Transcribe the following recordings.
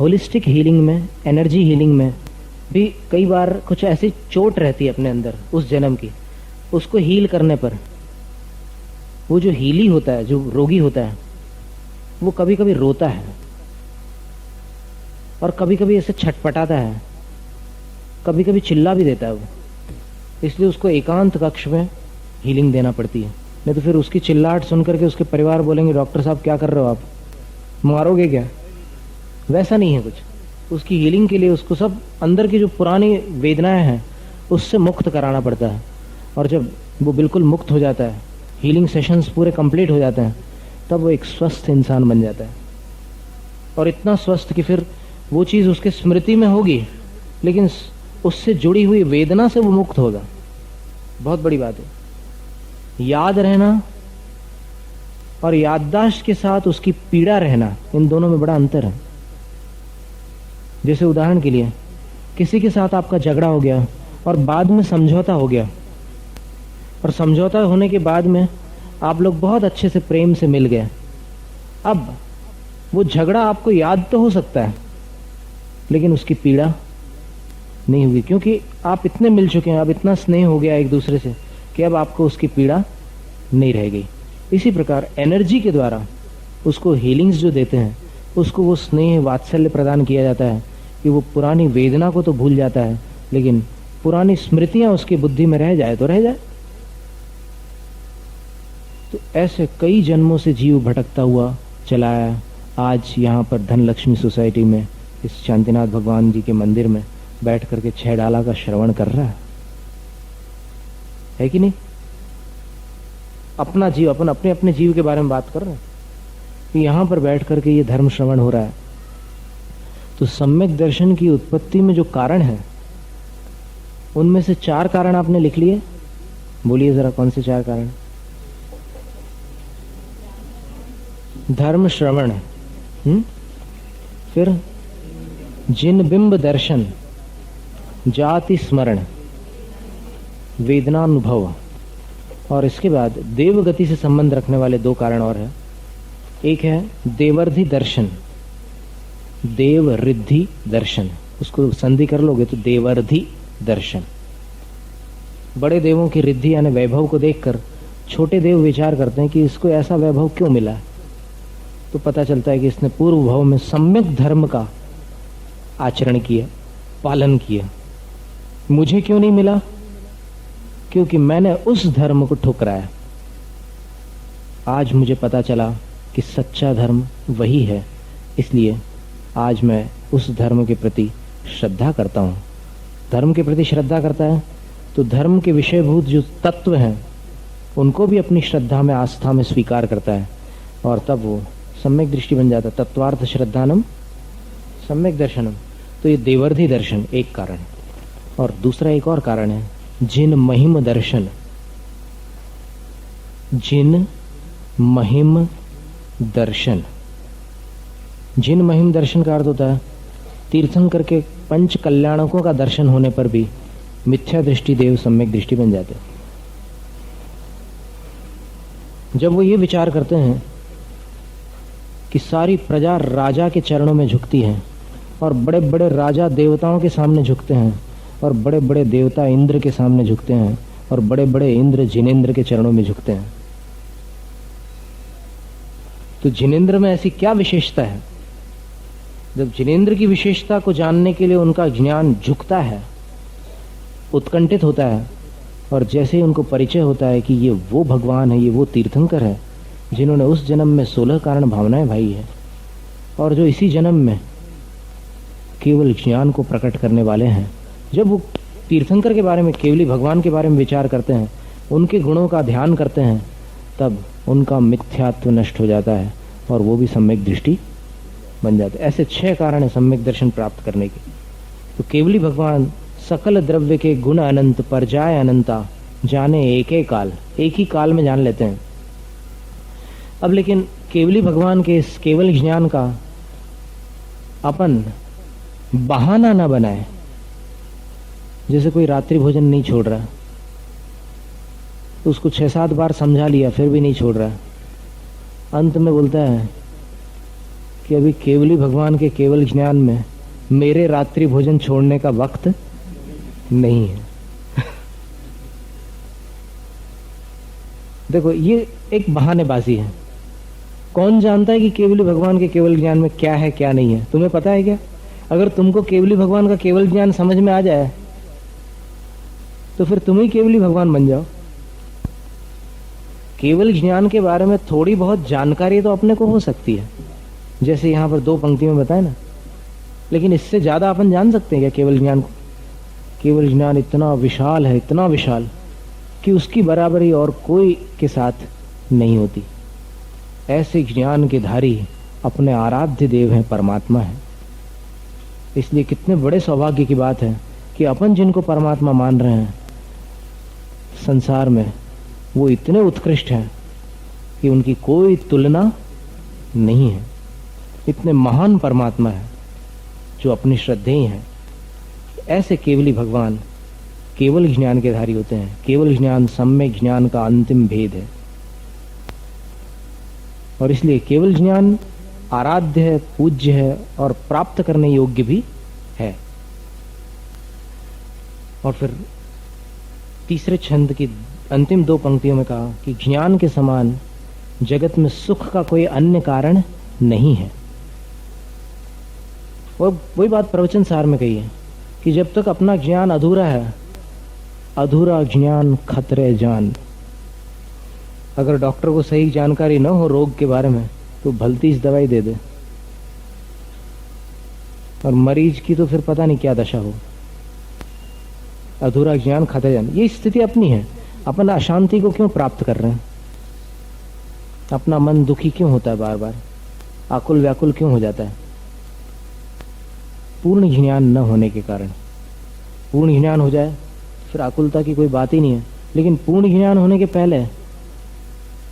Holistic healing में, energy healing में भी कई बार कुछ ऐसी चोट रहती है अपने अंदर उस जन्म की, उसको हील करने पर वो जो हीली होता है, जो रोगी होता है, वो कभी कभी रोता है और कभी कभी ऐसे छटपटाता है, कभी कभी चिल्ला भी देता है वो। इसलिए उसको एकांत कक्ष में हीलिंग देना पड़ती है, नहीं तो फिर उसकी चिल्लाहट सुन करके उसके परिवार बोलेंगे डॉक्टर साहब क्या कर रहे हो आप, मारोगे क्या। वैसा नहीं है कुछ। उसकी हीलिंग के लिए उसको सब अंदर की जो पुरानी वेदनाएं हैं उससे मुक्त कराना पड़ता है। और जब वो बिल्कुल मुक्त हो जाता है, हीलिंग सेशंस पूरे कंप्लीट हो जाते हैं, तब वो एक स्वस्थ इंसान बन जाता है। और इतना स्वस्थ कि फिर वो चीज़ उसके स्मृति में होगी, लेकिन उससे जुड़ी हुई वेदना से वो मुक्त होगा। बहुत बड़ी बात है। याद रहना और याददाश्त के साथ उसकी पीड़ा रहना, इन दोनों में बड़ा अंतर है। जैसे उदाहरण के लिए, किसी के साथ आपका झगड़ा हो गया और बाद में समझौता हो गया, और समझौता होने के बाद में आप लोग बहुत अच्छे से प्रेम से मिल गए। अब वो झगड़ा आपको याद तो हो सकता है, लेकिन उसकी पीड़ा नहीं हुई, क्योंकि आप इतने मिल चुके हैं, अब इतना स्नेह हो गया एक दूसरे से कि अब आपको उसकी पीड़ा नहीं रह गई। इसी प्रकार एनर्जी के द्वारा उसको हीलिंग्स जो देते हैं, उसको वो स्नेह वात्सल्य प्रदान किया जाता है कि वो पुरानी वेदना को तो भूल जाता है, लेकिन पुरानी स्मृतियां उसकी बुद्धि में रह जाए तो रह जाए। तो ऐसे कई जन्मों से जीव भटकता हुआ चला आया, आज यहाँ पर धनलक्ष्मी सोसाइटी में इस शांतिनाथ भगवान जी के मंदिर में बैठ करके 6 डाला का श्रवण कर रहा है कि नहीं। अपना जीव, अपन अपने अपने जीव के बारे में बात कर रहे हैं कि यहां पर बैठ करके ये धर्म श्रवण हो रहा है। तो सम्यक दर्शन की उत्पत्ति में जो कारण है, उनमें से 4 कारण आपने लिख लिए। बोलिए जरा, कौन से 4 कारण? धर्म श्रवण, फिर जिन बिंब दर्शन, जाति स्मरण, वेदनानुभव, और इसके बाद देवगति से संबंध रखने वाले 2 कारण और है। एक है देवर्धि दर्शन, देव रिद्धि दर्शन, उसको संधि कर लोगे तो देवर्धि दर्शन। बड़े देवों की रिद्धि यानी वैभव को देखकर छोटे देव विचार करते हैं कि इसको ऐसा वैभव क्यों मिला, तो पता चलता है कि इसने पूर्व भाव में सम्यक धर्म का आचरण किया, पालन किया। मुझे क्यों नहीं मिला? क्योंकि मैंने उस धर्म को ठुकराया। आज मुझे पता चला कि सच्चा धर्म वही है, इसलिए आज मैं उस धर्म के प्रति श्रद्धा करता हूँ। धर्म के प्रति श्रद्धा करता है तो धर्म के विषयभूत जो तत्व हैं उनको भी अपनी श्रद्धा में, आस्था में स्वीकार करता है, और तब वो सम्यक दृष्टि बन जाता है। तत्वार्थ श्रद्धानम सम्यक दर्शनम। तो ये देवर्धि दर्शन एक कारण है। और दूसरा एक और कारण है, जिन महिम दर्शन। जिन महिम दर्शन, जिन महिम दर्शन का अर्थ होता है तीर्थंकर के 5 कल्याणकों का दर्शन होने पर भी मिथ्या दृष्टि देव सम्यक दृष्टि बन जाते। जब वो ये विचार करते हैं कि सारी प्रजा राजा के चरणों में झुकती है, और बड़े बड़े राजा देवताओं के सामने झुकते हैं, और बड़े बड़े देवता इंद्र के सामने झुकते हैं, और बड़े बड़े इंद्र जिनेंद्र के चरणों में झुकते हैं। तो जिनेंद्र में ऐसी क्या विशेषता है? जब जिनेंद्र की विशेषता को जानने के लिए उनका ज्ञान झुकता है, उत्कंठित होता है, और जैसे ही उनको परिचय होता है कि ये वो भगवान है, ये वो तीर्थंकर है जिन्होंने उस जन्म में 16 कारण भावनाएं भाई है, और जो इसी जन्म में केवल ज्ञान को प्रकट करने वाले हैं। जब वो तीर्थंकर के बारे में, केवली भगवान के बारे में विचार करते हैं, उनके गुणों का ध्यान करते हैं, तब उनका मिथ्यात्व नष्ट हो जाता है और वो भी सम्यक दृष्टि बन जाते हैं। ऐसे 6 कारण है सम्यक दर्शन प्राप्त करने के। तो केवली भगवान सकल द्रव्य के गुण अनंत, परजाय अनंता, जाने एक काल, एक ही काल में जान लेते हैं। अब लेकिन केवली भगवान के इस केवल ज्ञान का अपन बहाना ना बनाए। जैसे कोई रात्रि भोजन नहीं छोड़ रहा, तो उसको 6-7 बार समझा लिया फिर भी नहीं छोड़ रहा, अंत में बोलता है कि अभी केवली भगवान के केवल ज्ञान में मेरे रात्रि भोजन छोड़ने का वक्त नहीं है। देखो, ये एक बहानेबाजी है। कौन जानता है कि केवली भगवान के केवल ज्ञान में क्या है क्या नहीं है? तुम्हें पता है क्या? अगर तुमको केवली भगवान का केवल ज्ञान समझ में आ जाए तो फिर तुम ही केवली भगवान बन जाओ। केवल ज्ञान के बारे में थोड़ी बहुत जानकारी तो अपने को हो सकती है, जैसे यहां पर 2 पंक्तियों में बताया ना, लेकिन इससे ज्यादा अपन जान सकते हैं क्या केवल ज्ञान को? केवल ज्ञान इतना विशाल है, इतना विशाल कि उसकी बराबरी और कोई के साथ नहीं होती। ऐसे ज्ञान के धारी अपने आराध्य देव हैं, परमात्मा है। इसलिए कितने बड़े सौभाग्य की बात है कि अपन जिनको परमात्मा मान रहे हैं संसार में, वो इतने उत्कृष्ट हैं कि उनकी कोई तुलना नहीं है। इतने महान परमात्मा है जो अपनी श्रद्धेय हैं। ऐसे केवली भगवान केवल ज्ञान के धारी होते हैं। केवल ज्ञान सम्यक ज्ञान का अंतिम भेद है, और इसलिए केवल ज्ञान आराध्य है, पूज्य है और प्राप्त करने योग्य भी है। और फिर तीसरे छंद की अंतिम 2 पंक्तियों में कहा कि ज्ञान के समान जगत में सुख का कोई अन्य कारण नहीं है। और वही बात प्रवचन सार में कही है कि जब तक अपना ज्ञान अधूरा है, अधूरा ज्ञान खतरे जान। अगर डॉक्टर को सही जानकारी न हो रोग के बारे में तो भलती दवाई दे दे, और मरीज की तो फिर पता नहीं क्या दशा हो। अधूरा ज्ञान खतरे जान, ये स्थिति अपनी है। अपन अशांति को क्यों प्राप्त कर रहे हैं? अपना मन दुखी क्यों होता है, बार बार आकुल व्याकुल क्यों हो जाता है? पूर्ण ज्ञान न होने के कारण। पूर्ण ज्ञान हो जाए फिर आकुलता की कोई बात ही नहीं है, लेकिन पूर्ण ज्ञान होने के पहले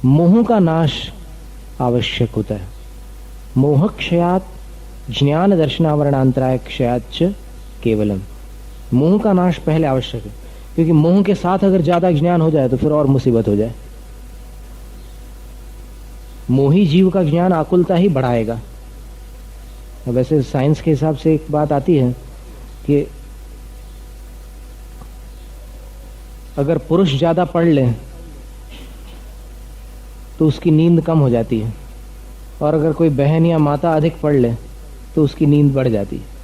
मोह का नाश आवश्यक होता है। मोह क्षयात ज्ञान दर्शनावरणांतराय क्षयाच केवलम। मोह का नाश पहले आवश्यक है, क्योंकि मोह के साथ अगर ज्यादा ज्ञान हो जाए तो फिर और मुसीबत हो जाए। मोही जीव का ज्ञान आकुलता ही बढ़ाएगा। वैसे साइंस के हिसाब से एक बात आती है कि अगर पुरुष ज्यादा पढ़ ले तो उसकी नींद कम हो जाती है, और अगर कोई बहन या माता अधिक पढ़ ले तो उसकी नींद बढ़ जाती है।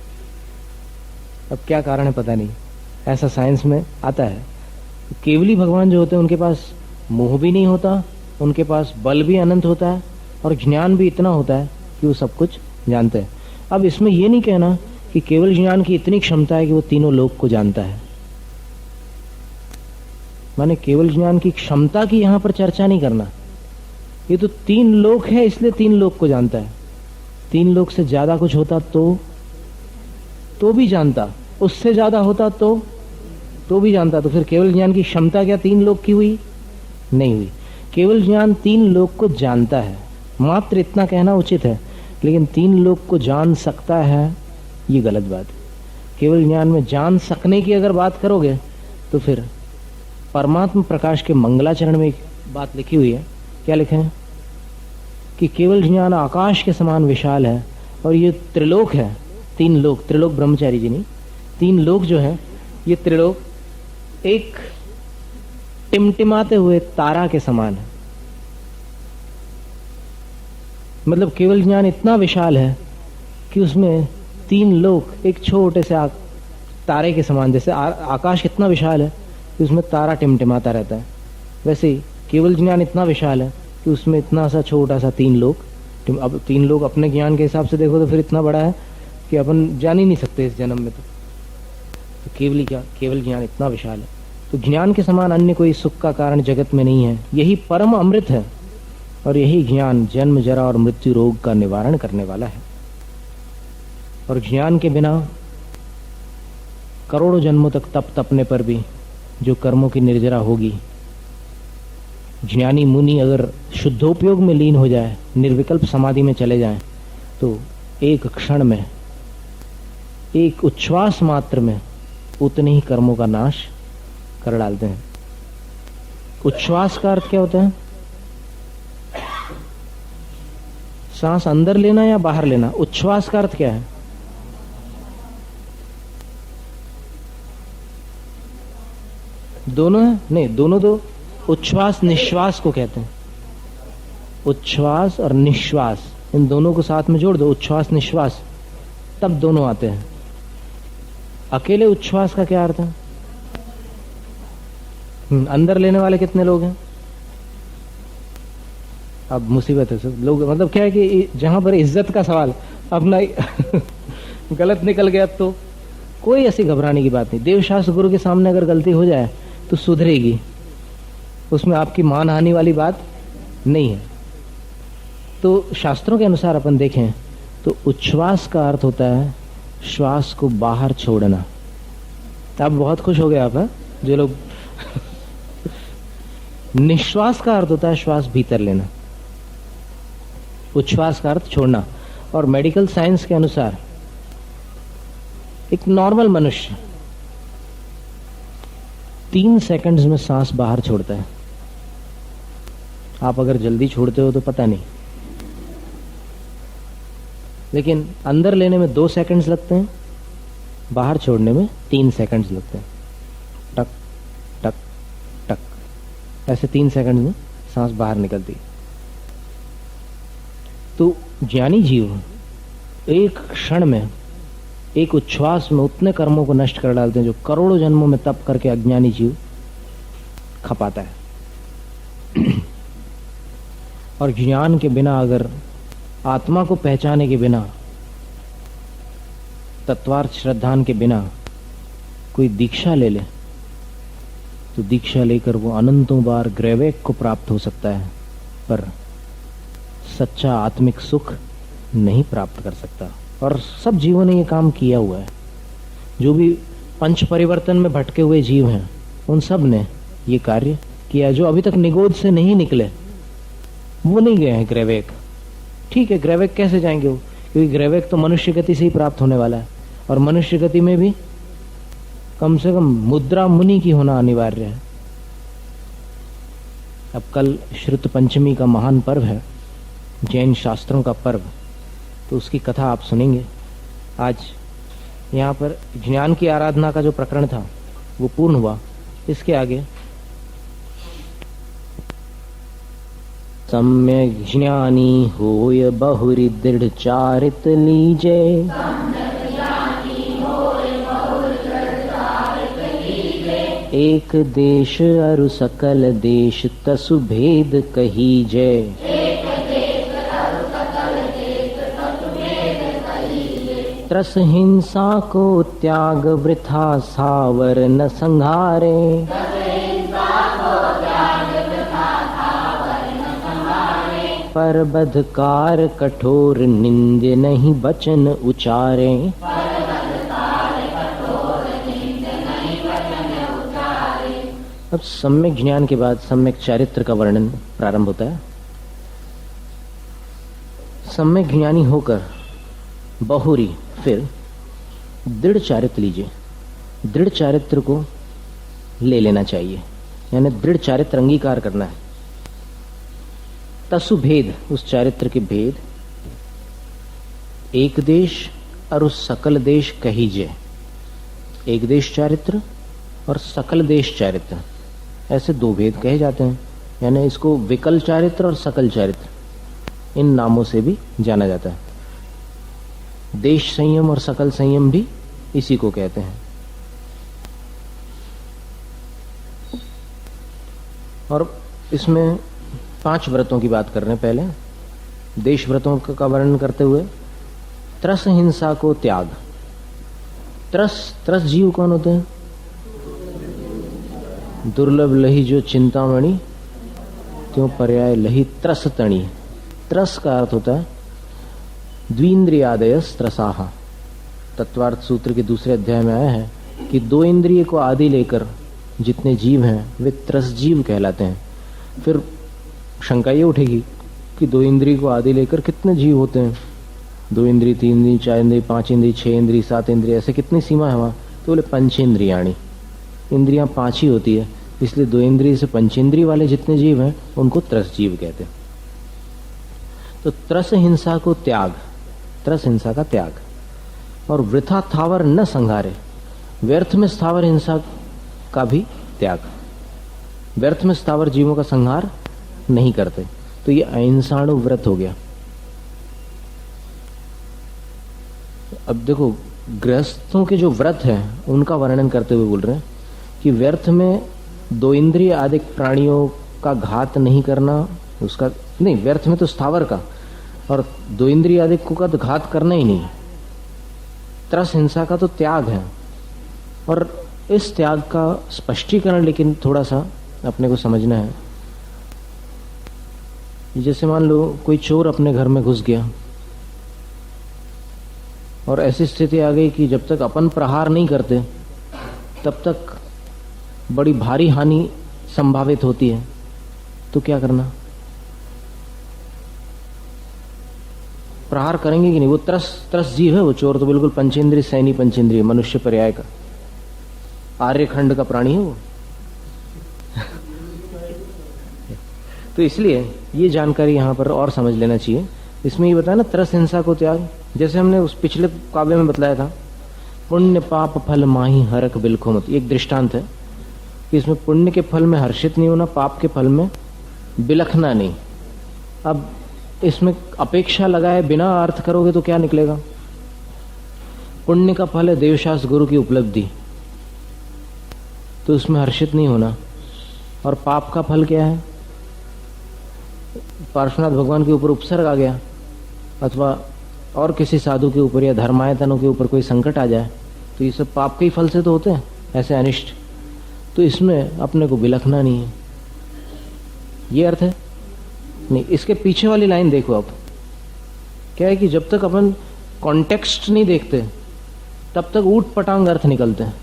अब क्या कारण है पता नहीं, ऐसा साइंस में आता है। केवली भगवान जो होते हैं उनके पास मोह भी नहीं होता, उनके पास बल भी अनंत होता है, और ज्ञान भी इतना होता है कि वो सब कुछ जानते हैं। अब इसमें यह नहीं कहना कि केवल ज्ञान की इतनी क्षमता है कि वो तीनों लोक को जानता है। माने केवल ज्ञान की क्षमता की यहां पर चर्चा नहीं करना। ये तो 3 लोक है, इसलिए 3 लोक को जानता है। 3 लोक से ज्यादा कुछ होता तो भी जानता, उससे ज्यादा होता तो भी जानता। तो फिर केवल ज्ञान की क्षमता क्या 3 लोक की हुई? नहीं हुई। केवल ज्ञान 3 लोक को जानता है, मात्र इतना कहना उचित है। लेकिन 3 लोक को जान सकता है, ये गलत बात है। केवल ज्ञान में जान सकने की अगर बात करोगे तो फिर परमात्मा प्रकाश के मंगलाचरण में एक बात लिखी हुई है। क्या लिखे हैं? कि केवल ज्ञान आकाश के समान विशाल है, और ये त्रिलोक है। 3 लोक, त्रिलोक ब्रह्मचारी जी नहीं, 3 लोक जो है ये त्रिलोक एक टिमटिमाते हुए तारा के समान है। मतलब केवल ज्ञान इतना विशाल है कि उसमें 3 लोक एक छोटे से तारे के समान, जैसे आकाश कितना विशाल है कि उसमें तारा टिमटिमाता रहता है, वैसे ही केवल ज्ञान इतना विशाल है कि उसमें इतना सा छोटा सा 3 लोक। अब 3 लोक अपने ज्ञान के हिसाब से देखो तो फिर इतना बड़ा है कि अपन जान ही नहीं सकते इस जन्म में। तो केवल ज्ञान इतना विशाल है। तो ज्ञान के समान अन्य कोई सुख का कारण जगत में नहीं है। यही परम अमृत है, और यही ज्ञान जन्म जरा और मृत्यु रोग का निवारण करने वाला है। और ज्ञान के बिना करोड़ों जन्मों तक तप तपने पर भी जो कर्मों की निर्जरा होगी, ज्ञानी मुनि अगर शुद्धोपयोग में लीन हो जाए, निर्विकल्प समाधि में चले जाएं, तो एक क्षण में, एक उच्छ्वास मात्र में उतने ही कर्मों का नाश कर डालते हैं। उच्छ्वास का अर्थ क्या होता है? सांस अंदर लेना या बाहर लेना? उच्छ्वास का अर्थ क्या है? दोनों है? नहीं, दोनों दो। उच्छ्वास निश्वास को कहते हैं। उच्छ्वास और निश्वास, इन दोनों को साथ में जोड़ दो, उच्छ्वास निश्वास, तब दोनों आते हैं। अकेले उच्छ्वास का क्या अर्थ है? अंदर लेने वाले कितने लोग हैं? अब मुसीबत है सब लोग, मतलब क्या है कि जहां पर इज्जत का सवाल अपना गलत निकल गया तो कोई ऐसी घबराने की बात नहीं। देवशास्त्र गुरु के सामने अगर गलती हो जाए तो सुधरेगी, उसमें आपकी मान हानि वाली बात नहीं है। तो शास्त्रों के अनुसार अपन देखें तो उच्छ्वास का अर्थ होता है श्वास को बाहर छोड़ना। आप बहुत खुश हो गए आप, है? जो लोग निश्वास का अर्थ होता है श्वास भीतर लेना, उच्छ्वास का अर्थ छोड़ना। और मेडिकल साइंस के अनुसार एक नॉर्मल मनुष्य 3 सेकंड्स में सांस बाहर छोड़ता है। आप अगर जल्दी छोड़ते हो तो पता नहीं, लेकिन अंदर लेने में 2 सेकंड्स लगते हैं, बाहर छोड़ने में 3 सेकंड्स लगते हैं। टक टक टक, ऐसे 3 सेकंड में सांस बाहर निकलती है। तो ज्ञानी जीव एक क्षण में, एक उच्छ्वास में उतने कर्मों को नष्ट कर डालते हैं जो करोड़ों जन्मों में तप करके अज्ञानी जीव खपाता है। और ज्ञान के बिना, अगर आत्मा को पहचाने के बिना, तत्वार्थ श्रद्धान के बिना कोई दीक्षा ले ले तो दीक्षा लेकर वो अनंतों बार ग्रैवेक को प्राप्त हो सकता है, पर सच्चा आत्मिक सुख नहीं प्राप्त कर सकता। और सब जीवों ने ये काम किया हुआ है। जो भी पंच परिवर्तन में भटके हुए जीव हैं उन सब ने ये कार्य किया। जो अभी तक निगोद से नहीं निकले वो नहीं गए हैं ग्रैवेक। ठीक है, ग्रैवेक कैसे जाएंगे वो? क्योंकि ग्रैवेक तो मनुष्य गति से ही प्राप्त होने वाला है, और मनुष्य गति में भी कम से कम मुद्रा मुनि की होना अनिवार्य है। अब कल श्रुत पंचमी का महान पर्व है, जैन शास्त्रों का पर्व, तो उसकी कथा आप सुनेंगे। आज यहाँ पर ज्ञान की आराधना का जो प्रकरण था वो पूर्ण हुआ। इसके आगे सम्यक ज्ञानी होय बहुरी दृढ़ चारित लीजे, एक देश अरु सकल देश तसु भेद कहीजे। त्रस हिंसा को त्याग वृथा सावर न संहारे, पर बधकार कठोर निंद्य नहीं बचन उचारे। अब सम्यक ज्ञान के बाद सम्यक चारित्र का वर्णन प्रारंभ होता है। सम्यक ज्ञानी होकर बहुरी फिर दृढ़ चारित्र लीजिए। दृढ़ चारित्र को ले लेना चाहिए, यानी दृढ़ चारित्र अंगीकार करना है। तसु भेद, उस चारित्र के भेद, एक देश और उस सकल देश कहीजे। एक देश चारित्र और सकल देश चारित्र, ऐसे 2 भेद कहे जाते हैं। यानी इसको विकल चारित्र और सकल चारित्र इन नामों से भी जाना जाता है। देश संयम और सकल संयम भी इसी को कहते हैं। और इसमें 5 व्रतों की बात कर रहे हैं। पहले देश व्रतों का वर्णन करते हुए त्रस हिंसा को त्याग। त्रस जीव कौन होते हैं? दुर्लभ लही जो चिंतामणि, त्यों पर्याय लही त्रस तणी। त्रस का अर्थ होता है द्विंद्रियादयस त्रसाहा। तत्वार्थ सूत्र के दूसरे अध्याय में आया है कि 2 इंद्रिय को आदि लेकर जितने जीव हैं वे त्रस जीव कहलाते हैं। फिर शंका ये उठेगी कि 2 इंद्रिय को आदि लेकर कितने जीव होते हैं? 2 इंद्रिय, 3 इंद्रिय, 4 इंद्रिय, 5 इंद्रिय, 6 इंद्रिय, 7 इंद्रिय, ऐसे कितनी सीमा है वहां? तो बोले पंचेंद्रियाणी। इंद्रियां 5 ही होती है, इसलिए 2 इंद्रिय से पंचेंद्रिय वाले जितने जीव हैं उनको त्रस जीव कहते हैं। तो त्रस हिंसा को त्याग, त्रस हिंसा का त्याग, और वृथा स्थावर न संहारे, व्यर्थ में स्थावर हिंसा का भी त्याग, व्यर्थ में स्थावर जीवों का संहार नहीं करते। तो ये अहिंसाणु व्रत हो गया। अब देखो गृहस्थों के जो व्रत हैं उनका वर्णन करते हुए बोल रहे हैं कि व्यर्थ में दो इंद्रिय आदि प्राणियों का घात नहीं करना, उसका नहीं, व्यर्थ में तो स्थावर का, और दो इंद्रिय आदि का तो घात करना ही नहीं। त्रस हिंसा का तो त्याग है, और इस त्याग का स्पष्टीकरण लेकिन थोड़ा सा अपने को समझना है। जैसे मान लो कोई चोर अपने घर में घुस गया और ऐसी स्थिति आ गई कि जब तक अपन प्रहार नहीं करते तब तक बड़ी भारी हानि संभावित होती है, तो क्या करना? प्रहार करेंगे कि नहीं? वो त्रस जीव है वो चोर, तो बिल्कुल पंचेंद्रिय सैनी पंचेंद्रिय मनुष्य पर्याय का आर्यखंड का प्राणी है वो। तो इसलिए ये जानकारी यहां पर और समझ लेना चाहिए। इसमें ये बताया ना त्रस हिंसा को त्याग, जैसे हमने उस पिछले काव्य में बताया था, पुण्य पाप फल माही हरक बिलखो मत, एक दृष्टांत है कि इसमें पुण्य के फल में हर्षित नहीं होना, पाप के फल में बिलखना नहीं। अब इसमें अपेक्षा लगाए बिना अर्थ करोगे तो क्या निकलेगा? पुण्य का फल है देवशास्त्र गुरु की उपलब्धि, तो उसमें हर्षित नहीं होना, और पाप का फल क्या है? पार्श्वनाथ भगवान के ऊपर उपसर्ग आ गया, अथवा और किसी साधु के ऊपर या धर्मायतनों के ऊपर कोई संकट आ जाए, तो ये सब पाप के ही फल से तो होते हैं ऐसे अनिष्ट। तो इसमें अपने को बिलखना नहीं है, ये अर्थ है नहीं। इसके पीछे वाली लाइन देखो आप, क्या है कि जब तक अपन कॉन्टेक्स्ट नहीं देखते तब तक ऊट पटांग अर्थ निकलते हैं।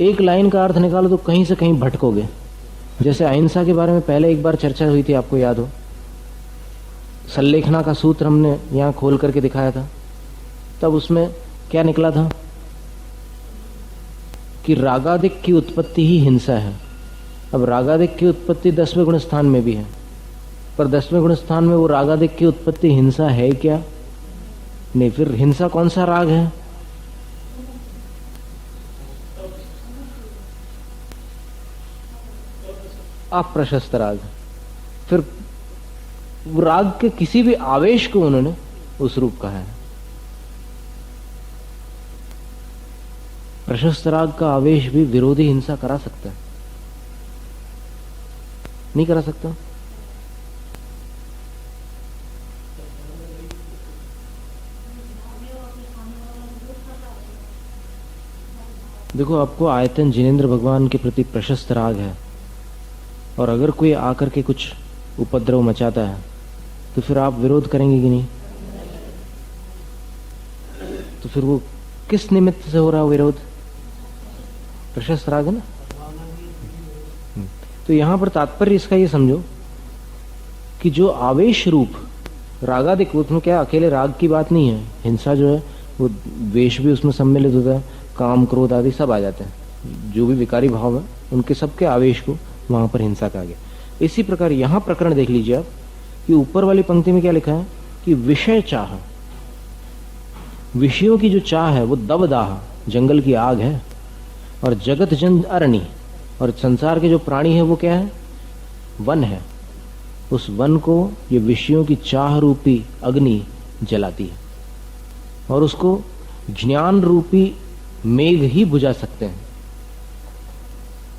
एक लाइन का अर्थ निकालो तो कहीं से कहीं भटकोगे। जैसे अहिंसा के बारे में पहले एक बार चर्चा हुई थी, आपको याद हो, सल्लेखना का सूत्र हमने यहां खोल करके दिखाया था। तब उसमें क्या निकला था कि रागादिक की उत्पत्ति ही हिंसा है। अब रागादिक की उत्पत्ति 10वें गुण स्थान में भी है, पर 10वें गुण स्थान में वो रागादिक की उत्पत्ति हिंसा है क्या? नहीं। फिर हिंसा कौन सा राग है? अप्रशस्त राग। फिर राग के किसी भी आवेश को उन्होंने उस रूप कहा है। प्रशस्त राग का आवेश भी विरोधी हिंसा करा सकता है? नहीं करा सकता। देखो, आपको आयतन जिनेंद्र भगवान के प्रति प्रशस्त राग है, और अगर कोई आकर के कुछ उपद्रव मचाता है तो फिर आप विरोध करेंगे कि नहीं? तो फिर वो किस निमित्त से हो रहा है विरोध? प्रशस्त राग है ना। तो यहां पर तात्पर्य इसका ये समझो कि जो आवेश रूप रागादिक, उसमें क्या अकेले राग की बात नहीं है। हिंसा जो है वो द्वेष भी उसमें सम्मिलित होता है, काम क्रोध आदि सब आ जाते हैं। जो भी विकारी भाव है उनके सबके आवेश को वहां पर हिंसा कहा गया। इसी प्रकार यहां प्रकरण देख लीजिए आप कि ऊपर वाली पंक्ति में क्या लिखा है कि विषय चाह, विषयों की जो चाह है वो दबदाह जंगल की आग है, और जगत जन अरणी, और संसार के जो प्राणी है वो क्या है? वन है। उस वन को ये विषयों की चाह रूपी अग्नि जलाती है, और उसको ज्ञान रूपी मेघ ही बुझा सकते हैं,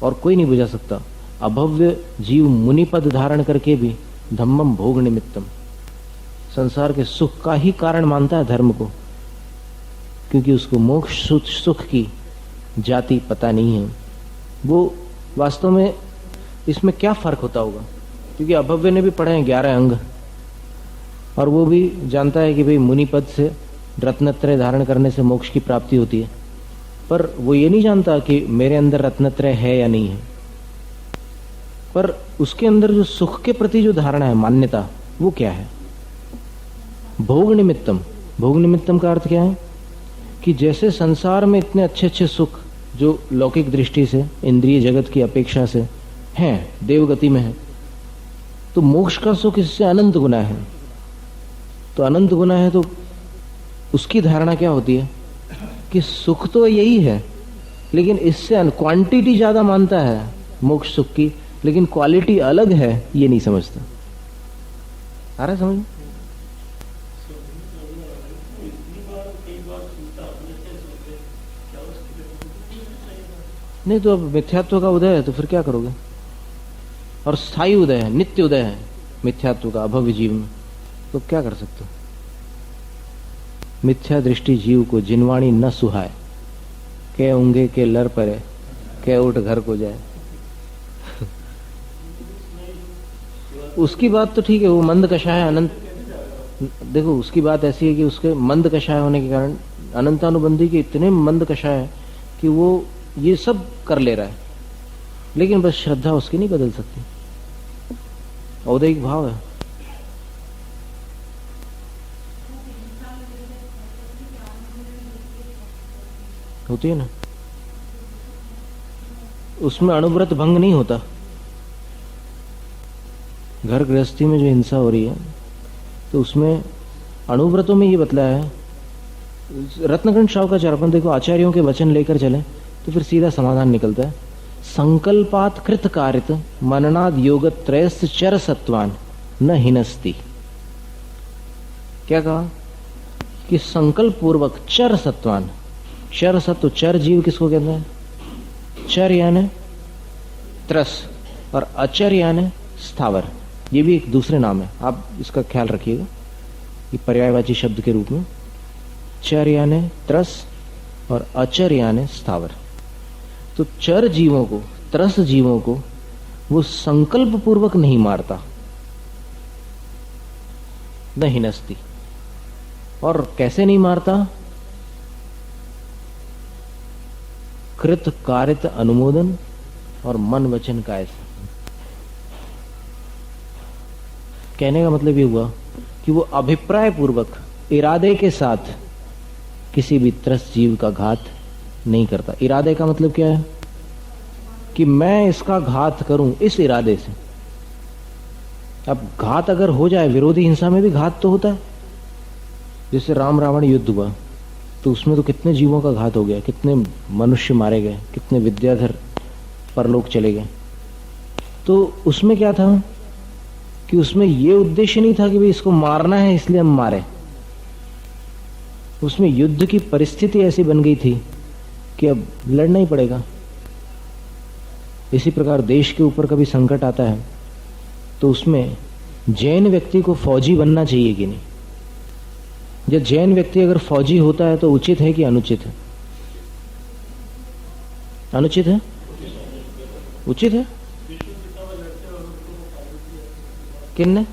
और कोई नहीं बुझा सकता। अभव्य जीव मुनिपद धारण करके भी धम्मम भोग निमित्तम, संसार के सुख का ही कारण मानता है धर्म को, क्योंकि उसको मोक्ष सुख की जाति पता नहीं है। वो वास्तव में इसमें क्या फर्क होता होगा? क्योंकि अभव्य ने भी पढ़े हैं 11 अंग, और वो भी जानता है कि भाई मुनिपद से रत्नत्रय धारण करने से मोक्ष की प्राप्ति होती है, पर वो ये नहीं जानता कि मेरे अंदर रत्नत्रय है या नहीं है। पर उसके अंदर जो सुख के प्रति जो धारणा है, मान्यता, वो क्या है? भोग निमित्तम। भोग निमित्तम का अर्थ क्या है कि जैसे संसार में इतने अच्छे अच्छे सुख जो लौकिक दृष्टि से इंद्रिय जगत की अपेक्षा से हैं, देवगति में है, तो मोक्ष का सुख इससे अनंत गुना है। तो अनंत गुना है तो उसकी धारणा क्या होती है कि सुख तो यही है, लेकिन इससे क्वांटिटी ज्यादा मानता है मोक्ष सुख की, लेकिन क्वालिटी अलग है ये नहीं समझता। आ रहा है समझ? नहीं तो अब मिथ्यात्व का उदय है तो फिर क्या करोगे? और स्थायी उदय है, नित्य उदय है मिथ्यात्व का अभव्य जीव में, तो क्या कर सकते हो? मिथ्या दृष्टि जीव को जिनवाणी न सुहाए, के ऊंगे के लर परे, के उठ घर को जाए। उसकी बात तो ठीक है, वो मंद कषाय अनंत, देखो उसकी बात ऐसी है कि उसके मंद कषाय होने के कारण अनंतानुबंधी के इतने मंद कषाय है कि वो ये सब कर ले रहा है, लेकिन बस श्रद्धा उसकी नहीं बदल सकती। औदैहिक भाव है। होती है ना, उसमें अणुव्रत भंग नहीं होता। घर गृहस्थी में जो हिंसा हो रही है तो उसमें अणुव्रतों में ये बतलाया है, रत्नखंड शावकाचार्य देखो आचार्यों के वचन लेकर चले तो फिर सीधा समाधान निकलता है। संकल्पात कृत कारित मननाद योग त्रयस्थ चर सत्वान न हिनस्ति। क्या कहा कि संकल्प पूर्वक चर सत्वान, चर सत्व, चर जीव किसको कहते हैं? चर यानी त्रस और अचर यानी स्थावर, ये भी एक दूसरे नाम है, आप इसका ख्याल रखिएगा, ये पर्यायवाची शब्द के रूप में। चर यानी त्रस और अचर यानी स्थावर। तो चर जीवों को, त्रस जीवों को वो संकल्प पूर्वक नहीं मारता, न हिनस्ति। और कैसे नहीं मारता? कृत कारित अनुमोदन और मन वचन का ऐसा। कहने का मतलब ये हुआ कि वो अभिप्राय पूर्वक इरादे के साथ किसी भी त्रस्त जीव का घात नहीं करता। इरादे का मतलब क्या है कि मैं इसका घात करूं इस इरादे से। अब घात अगर हो जाए, विरोधी हिंसा में भी घात तो होता है। जैसे राम रावण युद्ध हुआ तो उसमें तो कितने जीवों का घात हो गया, कितने मनुष्य मारे गए, कितने विद्याधर परलोक चले गए। तो उसमें क्या था कि उसमें यह उद्देश्य नहीं था कि भाई इसको मारना है इसलिए हम मारे। उसमें युद्ध की परिस्थिति ऐसी बन गई थी कि अब लड़ना ही पड़ेगा। इसी प्रकार देश के ऊपर कभी संकट आता है तो उसमें जैन व्यक्ति को फौजी बनना चाहिए कि नहीं? जब जैन व्यक्ति अगर फौजी होता है तो उचित है कि अनुचित है? अनुचित है? उचित है? किन्ने?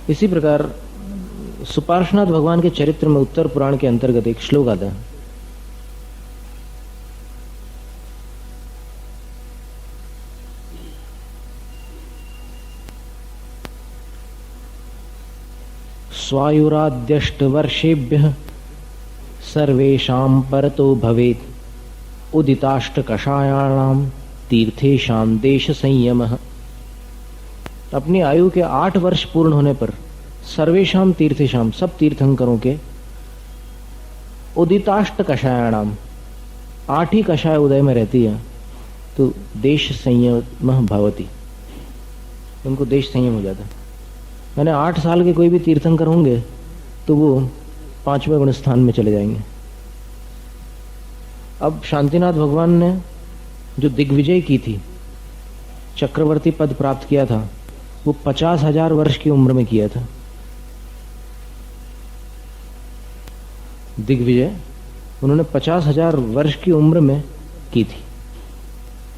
इसी प्रकार सुपार्श्वनाथ भगवान के चरित्र में उत्तर पुराण के अंतर्गत एक श्लोक आता है। स्वायुराद्यष्ट वर्षेभ्यः सर्वेषां परतो भवेत् उदिताष्ट कषायाणाम तीर्थेषां देश संयमः। अपनी आयु के 8 वर्ष पूर्ण होने पर सर्वेषाम तीर्थेषाम, सब तीर्थंकरों के, उदिताष्ट कषायाणाम, 8 ही कषाय उदय में रहती है तो देश संयम भवति, उनको देश संयम हो जाता है। मैंने 8 साल के कोई भी तीर्थंकर होंगे तो वो 5वें गुण स्थान में चले जाएंगे। अब शांतिनाथ भगवान ने जो दिग्विजय की थी, चक्रवर्ती पद प्राप्त किया था, वो 50,000 वर्ष की उम्र में किया था। दिग्विजय उन्होंने 50,000 वर्ष की उम्र में की थी।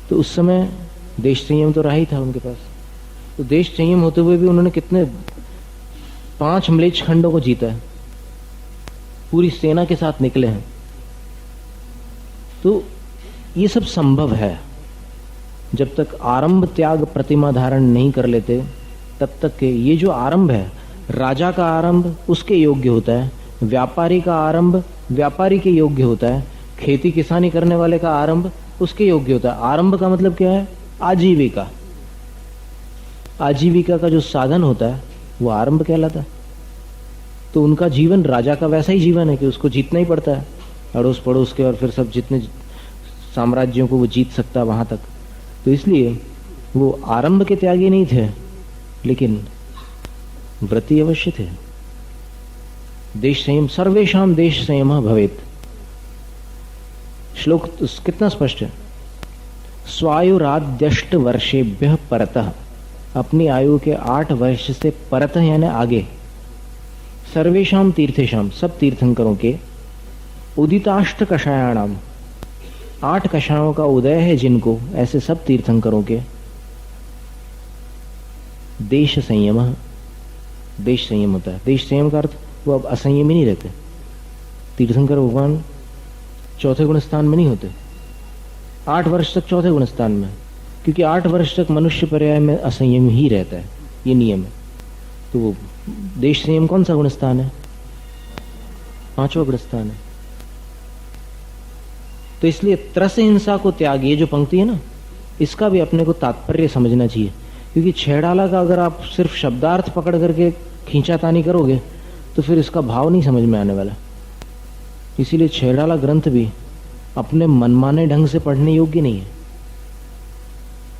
तो उस समय देश संयम तो रहा ही था उनके पास। तो देश संयम होते हुए भी उन्होंने कितने 5 म्लेच्छ खंडों को जीता है, पूरी सेना के साथ निकले हैं। तो ये सब संभव है। जब तक आरंभ त्याग प्रतिमा धारण नहीं कर लेते तब तक के ये जो आरंभ है, राजा का आरंभ उसके योग्य होता है, व्यापारी का आरंभ व्यापारी के योग्य होता है, खेती किसानी करने वाले का आरंभ उसके योग्य होता है। आरंभ का मतलब क्या है? आजीविका। आजीविका का जो साधन होता है वो आरंभ कहलाता है। तो उनका जीवन राजा का वैसा ही जीवन है कि उसको जीतना ही पड़ता है, अड़ोस पड़ोस के और फिर सब जितने साम्राज्यों को वो जीत सकता है वहां तक। तो इसलिए वो आरंभ के त्यागी नहीं थे, लेकिन व्रती अवश्य थे। देश संयम, सर्वेशाम देश संयम भवेत। श्लोक कितना स्पष्ट है। स्वायुराद्यष्ट वर्षेभ्य परतः, अपनी आयु के 8 वर्ष से परतः यानी आगे, सर्वेशाम तीर्थेशाम, सब तीर्थंकरों के, उदिताष्ट कषायाणाम, 8 कषायों का उदय है जिनको, ऐसे सब तीर्थंकरों के, देश संयम, देश संयम होता है। देश संयम का अर्थ वो अब असंयमी नहीं रहते। तीर्थंकर भगवान चौथे गुण स्थान में नहीं होते, 8 वर्ष तक चौथे गुण स्थान में, क्योंकि 8 वर्ष तक मनुष्य पर्याय में असंयम ही रहता है, ये नियम है। तो वो देश संयम कौन सा गुण स्थान है? 5वां गुण स्थान है। तो इसलिए त्रस हिंसा को त्याग, ये जो पंक्ति है ना, इसका भी अपने को तात्पर्य समझना चाहिए। क्योंकि छेड़ाला का अगर आप सिर्फ शब्दार्थ पकड़ करके खींचातानी करोगे तो फिर इसका भाव नहीं समझ में आने वाला। इसीलिए छेड़ाला ग्रंथ भी अपने मनमाने ढंग से पढ़ने योग्य नहीं है।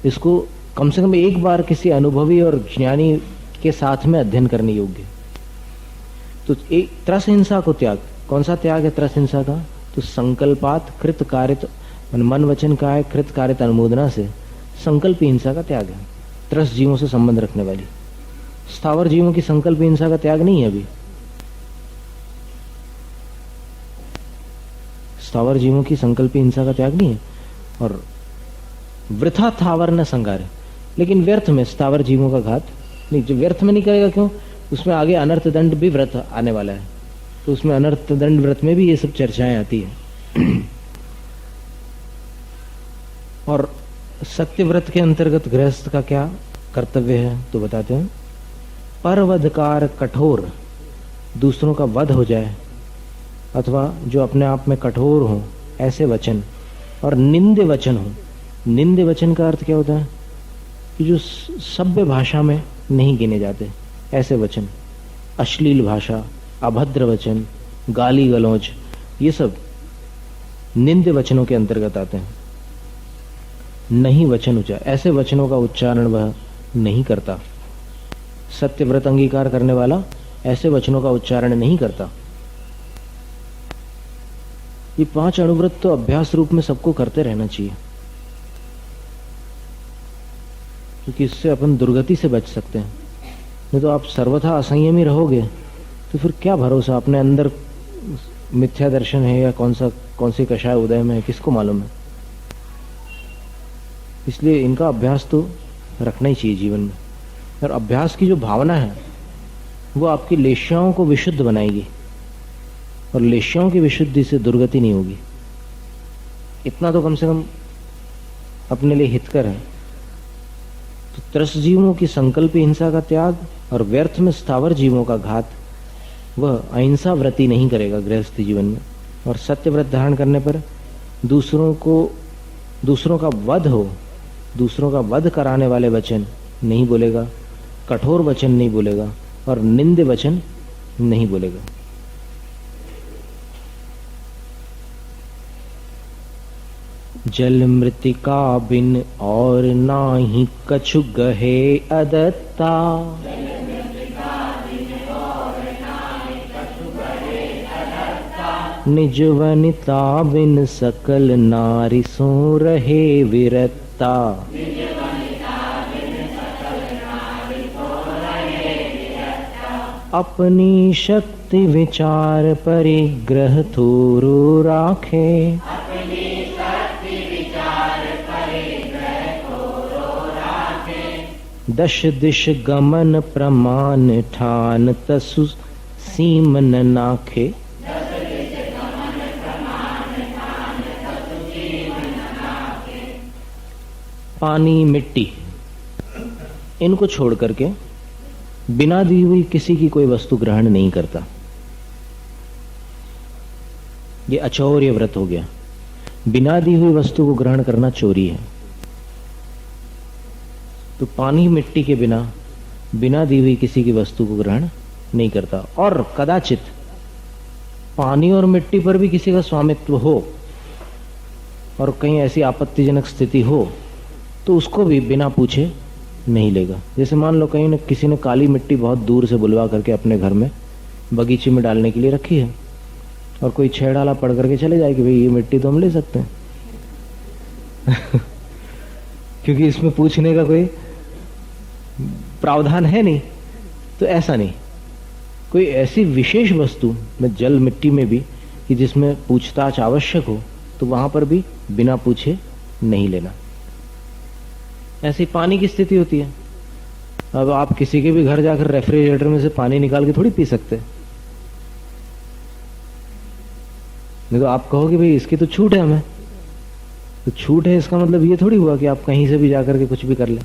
इसको कम से कम एक बार किसी अनुभवी और ज्ञानी के साथ में अध्ययन करने योग्य। तो एक त्रस हिंसा को त्याग, कौन सा त्याग है त्रस हिंसा का? तो संकल्पात कृत कारित, मन वचन का है कृत कारित अनुमोदना से संकल्प हिंसा का त्याग है। त्रस जीवों से संबंध रखने वाली, स्थावर जीवों की संकल्प हिंसा का त्याग नहीं है अभी। स्थावर जीवों की संकल्प हिंसा का त्याग नहीं है। और वृथा थावर न संगार, लेकिन व्यर्थ में स्थावर जीवों का घात नहीं, जो व्यर्थ में नहीं करेगा। क्यों? उसमें आगे अनर्थ दंड भी व्रत आने वाला है, तो उसमें अनर्थ दंड व्रत में भी ये सब चर्चाएं आती है। और सत्य व्रत के अंतर्गत गृहस्थ का क्या कर्तव्य है तो बताते हैं। परवधकार कठोर, दूसरों का वध हो जाए, अथवा जो अपने आप में कठोर हो ऐसे वचन, और निंदे वचन हो। निंदे वचन का अर्थ क्या होता है? कि जो सभ्य भाषा में नहीं गिने जाते ऐसे वचन, अश्लील भाषा, अभद्र वचन, गाली गलौज, ये सब निंदे वचनों के अंतर्गत आते हैं। नहीं वचन उच्चार, ऐसे वचनों का उच्चारण वह नहीं करता। सत्य व्रत अंगीकार करने वाला ऐसे वचनों का उच्चारण नहीं करता। ये 5 अणुव्रत तो अभ्यास रूप में सबको करते रहना चाहिए, क्योंकि इससे अपन दुर्गति से बच सकते हैं। नहीं तो आप सर्वथा असंयमी रहोगे तो फिर क्या भरोसा, अपने अंदर मिथ्या दर्शन है या कौन सी कषाय उदय में है, किसको मालूम है। इसलिए इनका अभ्यास तो रखना ही चाहिए जीवन में। और अभ्यास की जो भावना है वो आपकी लेश्याओं को विशुद्ध बनाएगी, और लेश्याओं की विशुद्धि से दुर्गति नहीं होगी। इतना तो कम से कम अपने लिए हितकर है। तो त्रस जीवों की संकल्प हिंसा का त्याग और व्यर्थ में स्थावर जीवों का घात, वह अहिंसा व्रती नहीं करेगा गृहस्थ जीवन में। और सत्य व्रत धारण करने पर दूसरों का वध हो, दूसरों का वध कराने वाले वचन नहीं बोलेगा, कठोर वचन नहीं बोलेगा, और निंदे वचन नहीं बोलेगा। जल मृतिका बिन और नाही कछु गहे अदत्ता, निज वनिता बिन सकल नारी सो रहे विरत्ता। अपनी शक्ति विचार परिग्रह थोरो राखे, दश दिश गमन प्रमाण ठान तसु सीमन नाखे। पानी, मिट्टी, इनको छोड़ करके बिना दी हुई किसी की कोई वस्तु ग्रहण नहीं करता। ये अचौर्य व्रत हो गया। बिना दी हुई वस्तु को ग्रहण करना चोरी है। तो पानी मिट्टी के बिना, बिना दी हुई किसी की वस्तु को ग्रहण नहीं करता। और कदाचित पानी और मिट्टी पर भी किसी का स्वामित्व हो और कहीं ऐसी आपत्तिजनक स्थिति हो तो उसको भी बिना पूछे नहीं लेगा। जैसे मान लो कहीं न किसी ने काली मिट्टी बहुत दूर से बुलवा करके अपने घर में बगीचे में डालने के लिए रखी है और कोई छेड़ाला पड़ करके चले जाए कि भाई ये मिट्टी तो हम ले सकते हैं क्योंकि इसमें पूछने का कोई प्रावधान है नहीं। तो ऐसा नहीं, कोई ऐसी विशेष वस्तु में, जल मिट्टी में भी, कि जिसमें पूछताछ आवश्यक हो तो वहां पर भी बिना पूछे नहीं लेना। ऐसी पानी की स्थिति होती है। अब आप किसी के भी घर जाकर रेफ्रिजरेटर में से पानी निकाल के थोड़ी पी सकते, नहीं तो आप कहोगे भाई इसकी तो छूट है हमें। तो छूट है इसका मतलब ये थोड़ी हुआ कि आप कहीं से भी जाकर के कुछ भी कर लें।